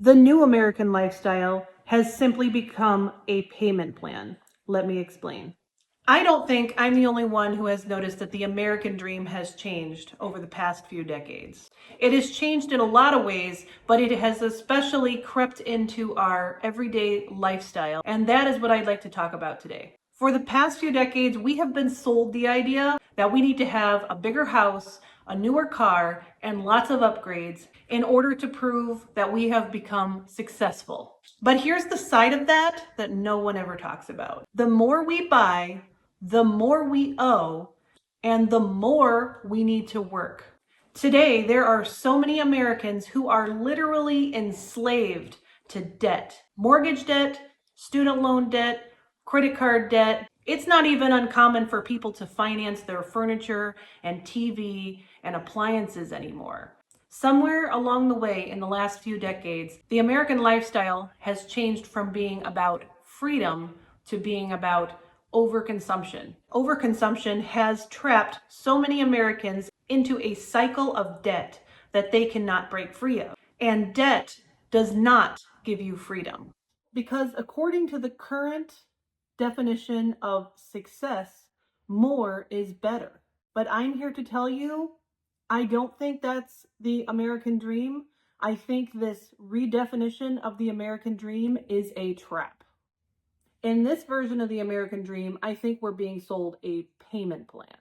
The new American lifestyle has simply become a payment plan. Let me explain. I don't think I'm the only one who has noticed that the American dream has changed over the past few decades. It has changed in a lot of ways, but it has especially crept into our everyday lifestyle, and that is what I'd like to talk about today. For the past few decades, we have been sold the idea that we need to have a bigger house, a newer car, and lots of upgrades in order to prove that we have become successful. But here's the side of that no one ever talks about. The more we buy, the more we owe, and the more we need to work. Today, there are so many Americans who are literally enslaved to debt. Mortgage debt, student loan debt, credit card debt. It's not even uncommon for people to finance their furniture and TV and appliances anymore. Somewhere along the way in the last few decades, the American lifestyle has changed from being about freedom to being about overconsumption. Overconsumption has trapped so many Americans into a cycle of debt that they cannot break free of. And debt does not give you freedom. Because according to the current definition of success, more is better. But I'm here to tell you, I don't think that's the American dream. I think this redefinition of the American dream is a trap. In this version of the American dream, I think we're being sold a payment plan.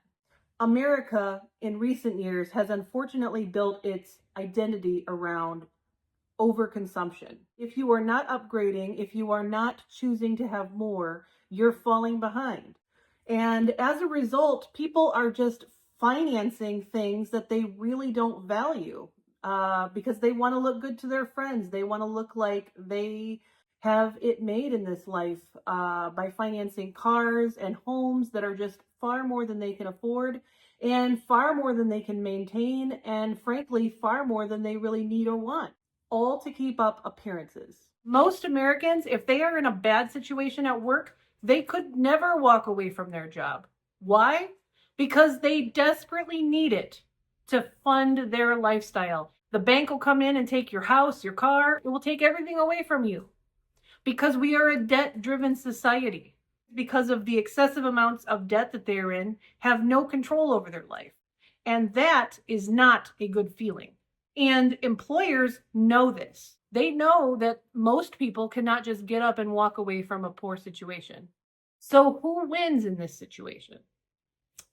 America in recent years has unfortunately built its identity around overconsumption. If you are not upgrading, if you are not choosing to have more, you're falling behind. And as a result, people are just financing things that they really don't value because they want to look good to their friends. They want to look like they have it made in this life by financing cars and homes that are just far more than they can afford and far more than they can maintain, and frankly, far more than they really need or want, all to keep up appearances. Most Americans, if they are in a bad situation at work, they could never walk away from their job. Why? Because they desperately need it to fund their lifestyle. The bank will come in and take your house, your car. It will take everything away from you because we are a debt-driven society. Because of the excessive amounts of debt that they're in, have no control over their life. And that is not a good feeling. And employers know this. They know that most people cannot just get up and walk away from a poor situation. So who wins in this situation?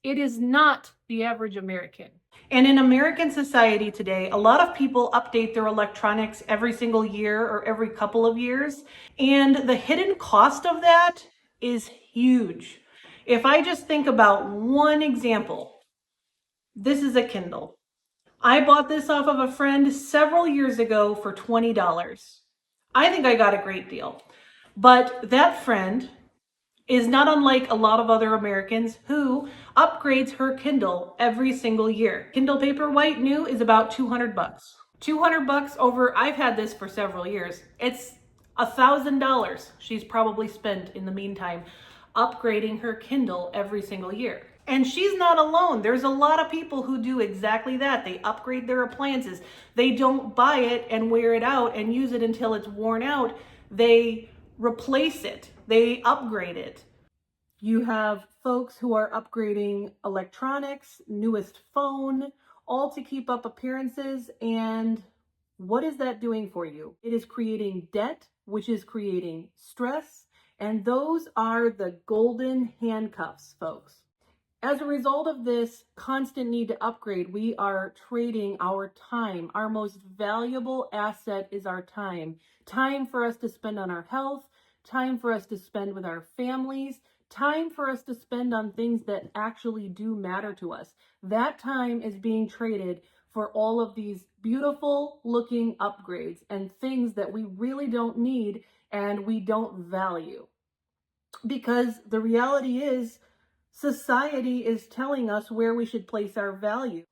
It is not the average American. And in American society today, a lot of people update their electronics every single year or every couple of years. And the hidden cost of that is huge. If I just think about one example, this is a Kindle. I bought this off of a friend several years ago for $20. I think I got a great deal. But that friend is not unlike a lot of other Americans who upgrades her Kindle every single year. Kindle Paperwhite new is about 200 bucks. 200 bucks over, I've had this for several years. It's $1,000 she's probably spent in the meantime upgrading her Kindle every single year. And she's not alone. There's a lot of people who do exactly that. They upgrade their appliances. They don't buy it and wear it out and use it until it's worn out. They replace it. They upgrade it. You have folks who are upgrading electronics, newest phone, all to keep up appearances. And what is that doing for you? It is creating debt, which is creating stress. And those are the golden handcuffs, folks. As a result of this constant need to upgrade, we are trading our time. Our most valuable asset is our time. Time for us to spend on our health, time for us to spend with our families, time for us to spend on things that actually do matter to us. That time is being traded for all of these beautiful looking upgrades and things that we really don't need and we don't value. Because the reality is, society is telling us where we should place our value.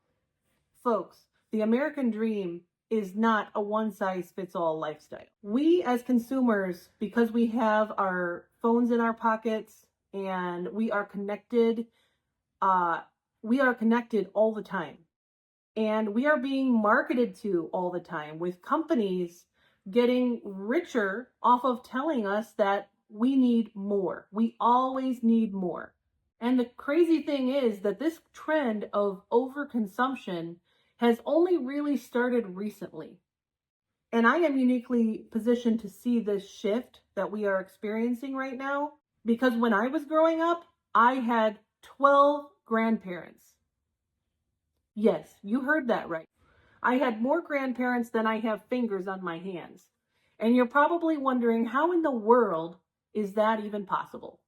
Folks, the American dream is not a one-size-fits-all lifestyle. We as consumers, because we have our phones in our pockets and we are connected all the time. And we are being marketed to all the time with companies getting richer off of telling us that we need more. We always need more. And the crazy thing is that this trend of overconsumption has only really started recently. And I am uniquely positioned to see this shift that we are experiencing right now because when I was growing up, I had 12 grandparents. Yes, you heard that right. I had more grandparents than I have fingers on my hands. And you're probably wondering, how in the world is that even possible?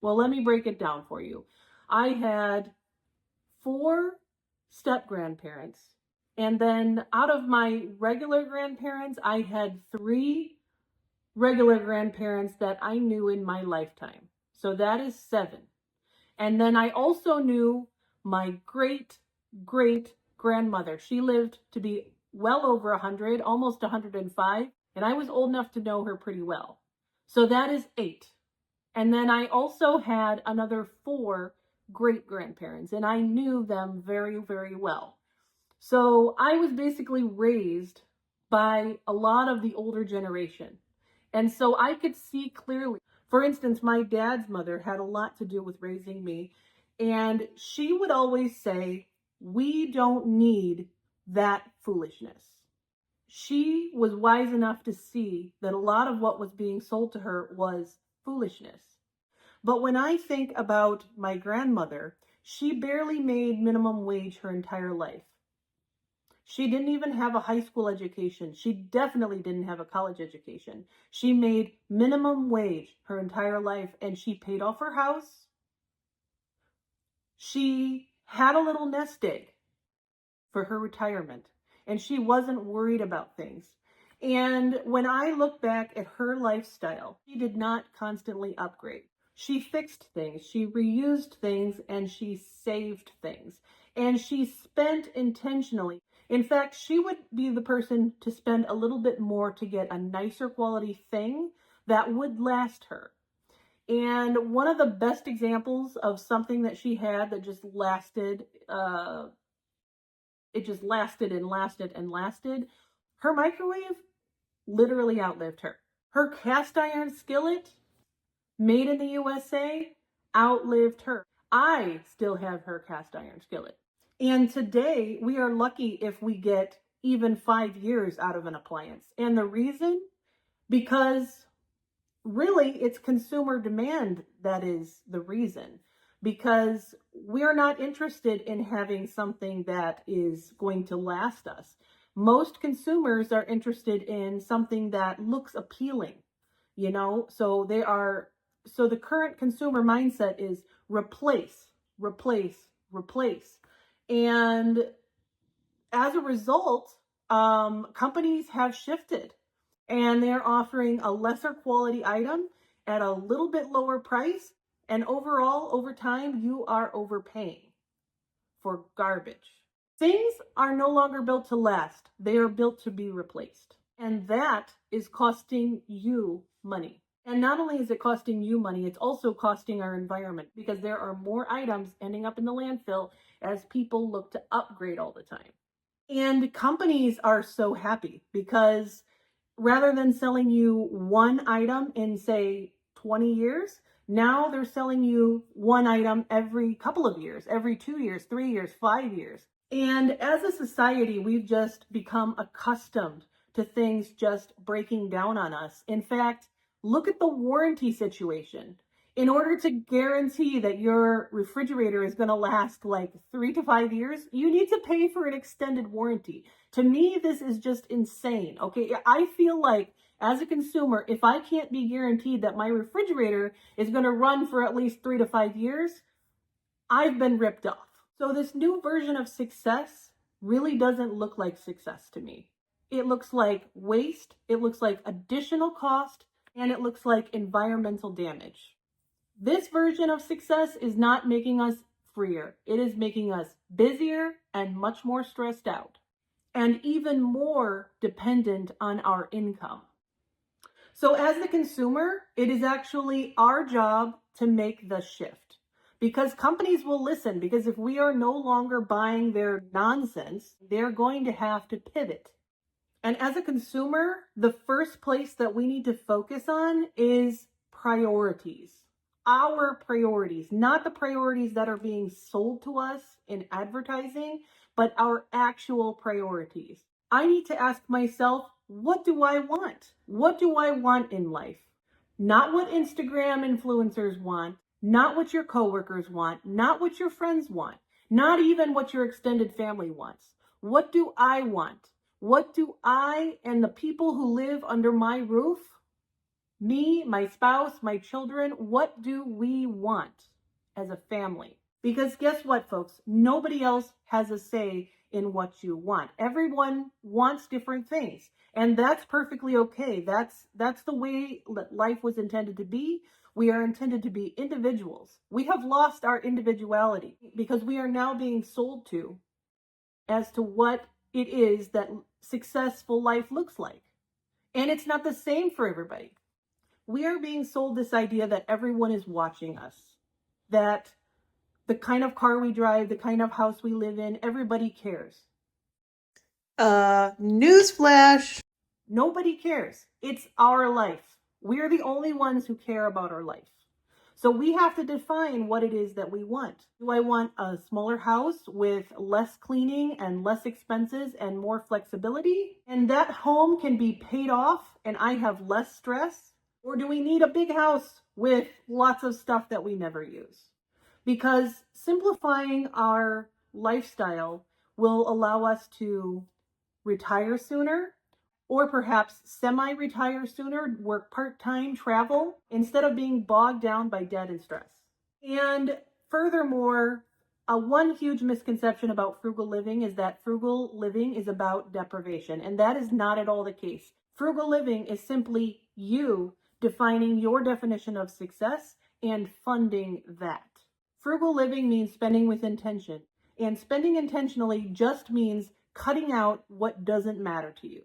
Well, let me break it down for you. I had 4 step grandparents. And then out of my regular grandparents, I had 3 regular grandparents that I knew in my lifetime. So that is 7. And then I also knew my great great grandmother. She lived to be well over 100, almost 105, and I was old enough to know her pretty well. So that is 8. And then I also had another 4 great grandparents, and I knew them very, very well. So I was basically raised by a lot of the older generation. And so I could see clearly. For instance, my dad's mother had a lot to do with raising me. And she would always say, we don't need that foolishness. She was wise enough to see that a lot of what was being sold to her was foolishness. But when I think about my grandmother, she barely made minimum wage her entire life. She didn't even have a high school education. She definitely didn't have a college education. She made minimum wage her entire life, and she paid off her house. She had a little nest egg for her retirement, and she wasn't worried about things. And when I look back at her lifestyle, she did not constantly upgrade. She fixed things, she reused things, and she saved things. And she spent intentionally. In fact, she would be the person to spend a little bit more to get a nicer quality thing that would last her. And one of the best examples of something that she had that just lasted, it just lasted and lasted and lasted. Her microwave literally outlived her. Her cast iron skillet, made in the USA, outlived her. I still have her cast iron skillet. And today we are lucky if we get even 5 years out of an appliance. And the reason? Because really it's consumer demand that is the reason. Because we're not interested in having something that is going to last us. Most consumers are interested in something that looks appealing, so so the current consumer mindset is replace, replace, replace. And as a result, companies have shifted and they're offering a lesser quality item at a little bit lower price. And overall, over time, you are overpaying for garbage. Things are no longer built to last. They are built to be replaced. And that is costing you money. And not only is it costing you money, it's also costing our environment because there are more items ending up in the landfill as people look to upgrade all the time. And companies are so happy because rather than selling you one item in, say, 20 years, now they're selling you one item every couple of years, every 2 years, 3 years, 5 years. And as a society, we've just become accustomed to things just breaking down on us. In fact, look at the warranty situation. In order to guarantee that your refrigerator is going to last like 3 to 5 years, you need to pay for an extended warranty. To me, this is just insane. Okay, I feel like as a consumer, if I can't be guaranteed that my refrigerator is going to run for at least 3 to 5 years, I've been ripped off. So this new version of success really doesn't look like success to me. It looks like waste, it looks like additional cost, and it looks like environmental damage. This version of success is not making us freer. It is making us busier and much more stressed out, and even more dependent on our income. So as the consumer, it is actually our job to make the shift. Because companies will listen, because if we are no longer buying their nonsense, they're going to have to pivot. And as a consumer, the first place that we need to focus on is priorities. Our priorities, not the priorities that are being sold to us in advertising, but our actual priorities. I need to ask myself, what do I want? What do I want in life? Not what Instagram influencers want, not what your coworkers want, not what your friends want, not even what your extended family wants. What do I want? What do I and the people who live under my roof, me, my spouse, my children, what do we want as a family? Because guess what, folks? Nobody else has a say in what you want. Everyone wants different things, and that's perfectly okay. That's the way that life was intended to be. We are intended to be individuals. We have lost our individuality because we are now being sold to as to what it is that successful life looks like. And it's not the same for everybody. We are being sold this idea that everyone is watching us, that the kind of car we drive, the kind of house we live in, everybody cares. Newsflash. Nobody cares. It's our life. We're the only ones who care about our life. So we have to define what it is that we want. Do I want a smaller house with less cleaning and less expenses and more flexibility? And that home can be paid off and I have less stress? Or do we need a big house with lots of stuff that we never use? Because simplifying our lifestyle will allow us to retire sooner, or perhaps semi-retire sooner, work part-time, travel, instead of being bogged down by debt and stress. And furthermore, one huge misconception about frugal living is that frugal living is about deprivation, and that is not at all the case. Frugal living is simply you defining your definition of success and funding that. Frugal living means spending with intention, and spending intentionally just means cutting out what doesn't matter to you.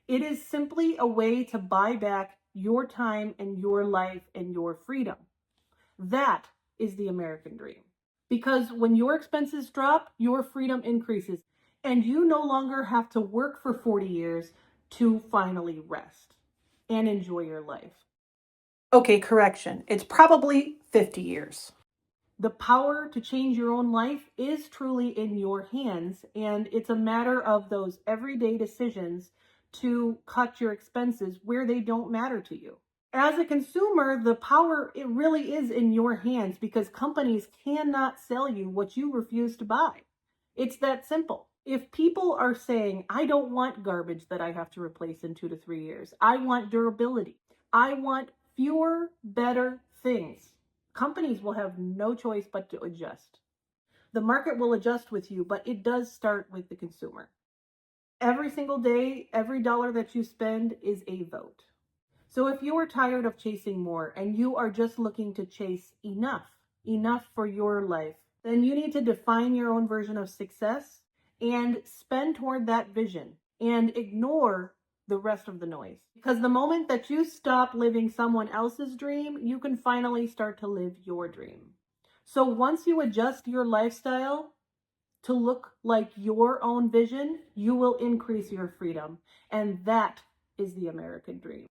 It is simply a way to buy back your time and your life and your freedom. That is the American dream. Because when your expenses drop, your freedom increases, and you no longer have to work for 40 years to finally rest and enjoy your life. Okay, correction. It's probably 50 years. The power to change your own life is truly in your hands, and it's a matter of those everyday decisions to cut your expenses where they don't matter to you. As a consumer, the power, it really is in your hands because companies cannot sell you what you refuse to buy. It's that simple. If people are saying, I don't want garbage that I have to replace in 2 to 3 years, I want durability, I want fewer, better things, companies will have no choice but to adjust. The market will adjust with you, but it does start with the consumer. Every single day, every dollar that you spend is a vote. So if you are tired of chasing more and you are just looking to chase enough for your life, then you need to define your own version of success and spend toward that vision and ignore the rest of the noise. Because the moment that you stop living someone else's dream, you can finally start to live your dream. So once you adjust your lifestyle to look like your own vision, you will increase your freedom. And that is the American dream.